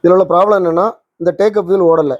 இதில் உள்ள ப்ராப்ளம் என்னென்னா இந்த டேக்கப் வீல் ஓடலை.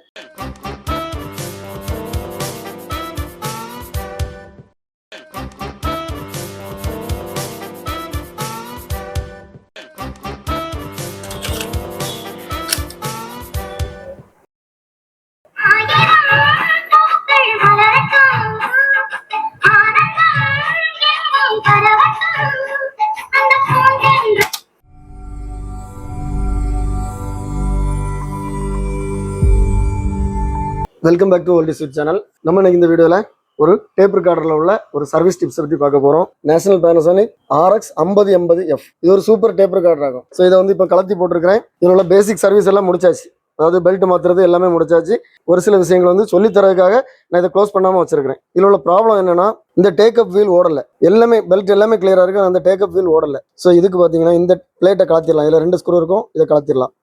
Welcome back to oldie sweet channel. நம்ம இன்னைக்கு இந்த வீடியோவில் ஒரு டேப் ரெக்கார்டரில் உள்ள ஒரு சர்வீஸ் டிப்ஸை பற்றி பார்க்க போகிறோம். National Panasonic RX 5080F. இது ஒரு சூப்பர் டேப் ரெக்கார்டர் ஆகும். ஸோ இதை வந்து இப்போ கலத்தி போட்டிருக்கிறேன். இதில் உள்ள பேசிக் சர்வீஸ் எல்லாம் முடிச்சாச்சு. அதாவது பெல்ட் மாற்றுறது எல்லாமே முடிச்சாச்சு. ஒரு சில விஷயங்கள் வந்து சொல்லித்தரதுக்காக நான் இதை க்ளோஸ் பண்ணாமல் வச்சிருக்கிறேன். இதில் உள்ள ப்ராப்ளம் என்னன்னா இந்த டேக்கப் வீல் ஓடலை. எல்லாமே பெல்ட் எல்லாமே கிளியராக இருக்கு, அந்த டேக்கப் வீல் ஓடலை. ஸோ இதுக்கு பார்த்தீங்கன்னா இந்த பிளேட்டை கலத்திடலாம். இதில் 2 ஸ்க்ரூ இருக்கும், இதை கலத்திடலாம்.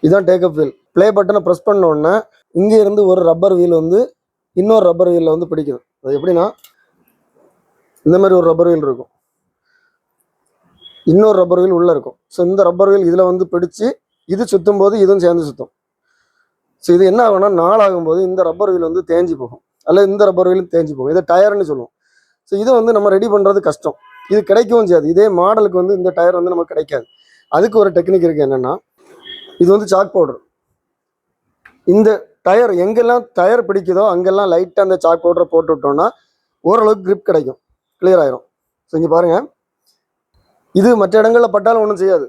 இதுதான் டேக்கப் வீல். ப்ளே பட்டனை ப்ரெஸ் பண்ண உடனே இங்கே இருந்து ஒரு ரப்பர் வீல் வந்து இன்னொரு ரப்பர் வீலில் வந்து பிடிக்குது. அது எப்படின்னா இந்த மாதிரி ஒரு ரப்பர் வீல் இருக்கும், இன்னொரு ரப்பர் வீல் உள்ளே இருக்கும். ஸோ இந்த ரப்பர் வீல் இதில் வந்து பிடிச்சி இது சுற்றும் போது இதுவும் சேர்ந்து சுற்றும். ஸோ இது என்ன ஆகும்னா நாளாகும்போது இந்த ரப்பர் வீல் வந்து தேஞ்சு போகும், அல்லது இந்த ரப்பர் வீலும் தேஞ்சு போகும். இதை டயர்னு சொல்லுவோம். ஸோ இதை வந்து நம்ம ரெடி பண்ணுறது கஷ்டம், இது கிடைக்கவும் செய்யாது. இதே மாடலுக்கு வந்து இந்த டயர் வந்து நமக்கு கிடைக்காது. அதுக்கு ஒரு டெக்னிக் இருக்குது. என்னென்னா இது வந்து சாக் பவுடர். இந்த டயர் எங்கெல்லாம் டயர் பிடிக்குதோ அங்கெல்லாம் லைட்டாக அந்த சாக் பவுடரை போட்டு விட்டோம்னா ஓரளவுக்கு கிரிப் கிடைக்கும், கிளியர் ஆயிரும். ஸோ இங்கே பாருங்கள், இது மற்ற இடங்களில் பட்டாலும் ஒன்றும் செய்யாது.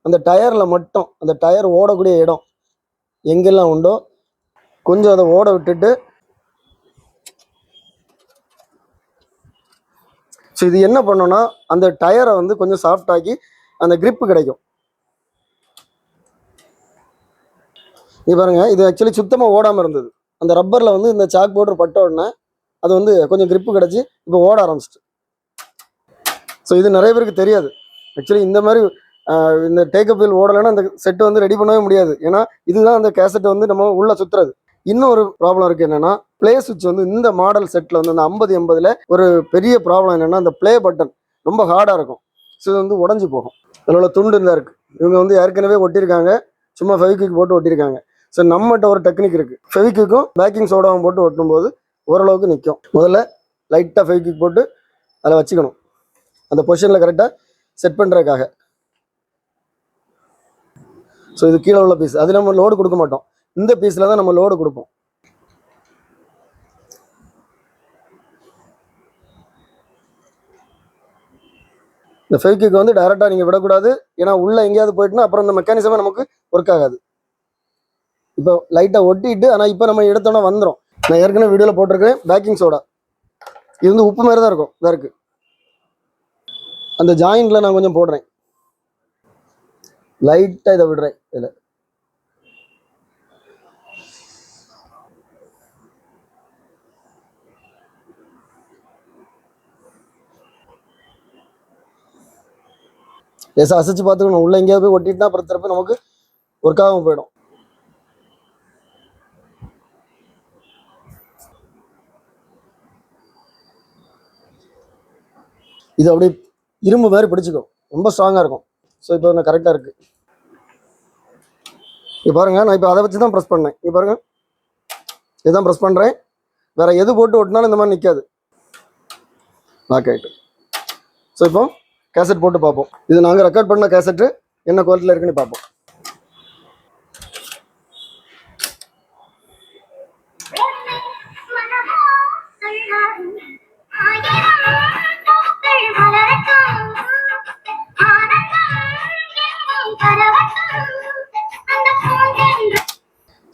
அந்த டயரில் மட்டும் அந்த டயர் ஓடக்கூடிய இடம் எங்கெல்லாம் உண்டோ கொஞ்சம் அதை ஓட விட்டுட்டு, ஸோ இது என்ன பண்ணோன்னா அந்த டயரை வந்து கொஞ்சம் சாஃப்டாக்கி அந்த கிரிப்பு கிடைக்கும். இது பாருங்க, இது ஆக்சுவலி சுத்தமாக ஓடாமல் இருந்தது. அந்த ரப்பரில் வந்து இந்த சாக் பவுடர் பட்ட உடனே அது வந்து கொஞ்சம் கிரிப்பு கிடச்சி இப்போ ஓட ஆரம்பிச்சிட்டு. ஸோ இது நிறைய பேருக்கு தெரியாது. ஆக்சுவலி இந்த மாதிரி இந்த டேக்கப் வீல் ஓடலைன்னா அந்த செட்டை வந்து ரெடி பண்ணவே முடியாது. ஏன்னா இதுதான் அந்த கேசட்டை வந்து நம்ம உள்ளே சுற்றுறது. இன்னும் ஒரு ப்ராப்ளம் இருக்குது. என்னென்னா ப்ளே சுவிட்ச் வந்து இந்த மாடல் செட்டில் வந்து அந்த 5080ல் ஒரு பெரிய ப்ராப்ளம் என்னென்னா அந்த ப்ளே பட்டன் ரொம்ப ஹார்டாக இருக்கும். ஸோ இது வந்து உடஞ்சி போகும். அதில் உள்ள துண்டு இருந்தால் இருக்குது. இவங்க வந்து ஏற்கனவே ஒட்டியிருக்காங்க, சும்மா ஃபெவிக்விக் போட்டு ஒட்டியிருக்காங்க. ஸோ நம்மகிட்ட ஒரு டெக்னிக் இருக்குது. ஃபெவிக்விக்கும் பேக்கிங் சோடாவும் போட்டு ஒட்டும்போது ஓரளவுக்கு நிற்கும். முதல்ல லைட்டாக ஃபெவிக்விக் போட்டு அதில் வச்சுக்கணும், அந்த பொசிஷனில் கரெக்டாக செட் பண்ணுறதுக்காக. ஸோ இது கீழே உள்ள பீஸ், அது நம்ம லோடு கொடுக்க மாட்டோம். இந்த பீஸில் தான் நம்ம லோடு கொடுப்போம். இந்த ஃபெவிக்விக் வந்து டைரெக்டாக நீங்கள் விடக்கூடாது. ஏன்னா உள்ளே எங்கேயாவது போயிட்டுனா அப்புறம் இந்த மெக்கானிசமே நமக்கு ஒர்க் ஆகாது. இப்போ லைட்டாக ஒட்டிட்டு, ஆனால் இப்போ நம்ம எடுத்தோன்னா வந்துடும். நான் ஏற்கனவே வீடியோவில் போட்டிருக்கேன் பேக்கிங் சோடா. இது வந்து உப்பு மாதிரி தான் இருக்கும். இதாக இருக்குது, அந்த ஜாயிண்டில் நான் கொஞ்சம் போடுறேன், லைட்டாக இதை விடுறேன். இதில் லேசாக அசைச்சு பார்த்துக்கணும். உள்ளே எங்கேயாவது போய் ஒட்டிட்டுனா அப்புறம் திருப்பி நமக்கு ஒர்க் ஆகாமல் போயிடும். இது அப்படியே இரும்பு மாதிரி பிடிச்சிக்கும், ரொம்ப ஸ்ட்ராங்காக இருக்கும். ஸோ இப்போ நான் கரெக்டாக இருக்குது. இப்போ பாருங்கள், நான் இப்போ அதை வச்சு தான் ப்ரெஸ் பண்ணேன். இப்போ பாருங்கள், இதுதான் ப்ரெஸ் பண்ணுறேன். வேறு எது போட்டு ஒட்டினாலும் இந்த மாதிரி நிற்காது, லாக் ஆகிட்டு. ஸோ இப்போ கேசட் போட்டு பார்ப்போம். இது நாங்கள் ரெக்கார்ட் பண்ண கேசட்டு என்ன குவாலிட்டியில் இருக்குன்னு பார்ப்போம்.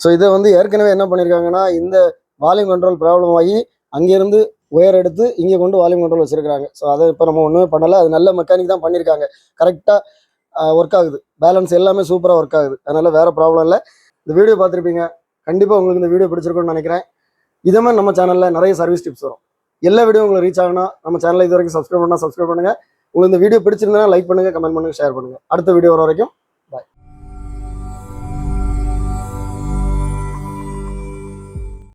ஸோ இதை வந்து ஏற்கனவே என்ன பண்ணியிருக்காங்கன்னா இந்த வால்யூம் கண்ட்ரோல் ப்ராப்ளம் ஆகி அங்கேருந்து ஒயர் எடுத்து இங்கே கொண்டு வால்யூம் கண்ட்ரோல் வச்சுருக்காங்க. ஸோ அதை இப்போ நம்ம ஒன்றுமே பண்ணலை. அது நல்ல மெக்கானிக் தான் பண்ணியிருக்காங்க, கரெக்டாக ஒர்க் ஆகுது. பேலன்ஸ் எல்லாமே சூப்பராக ஒர்க் ஆகுது. அதனால் வேறு ப்ராப்ளம் இல்லை. இந்த வீடியோ பார்த்துருப்பீங்க, கண்டிப்பாக உங்களுக்கு இந்த வீடியோ பிடிச்சிருக்குன்னு நினைக்கிறேன். இதே மாதிரி நம்ம சேனலில் நிறைய சர்வீஸ் டிப்ஸ் வரும். எல்லா வீடியோ உங்களுக்கு ரீச் ஆகுனா நம்ம சேனலை இது வரைக்கும் சப்ஸ்கிரைப் பண்ணுங்கள். உங்களுக்கு இந்த வீடியோ பிடிச்சிருந்தா லைக் பண்ணுங்கள், கமெண்ட் பண்ணுங்கள், ஷேர் பண்ணுங்கள். அடுத்த வீடியோ வர வரைக்கும்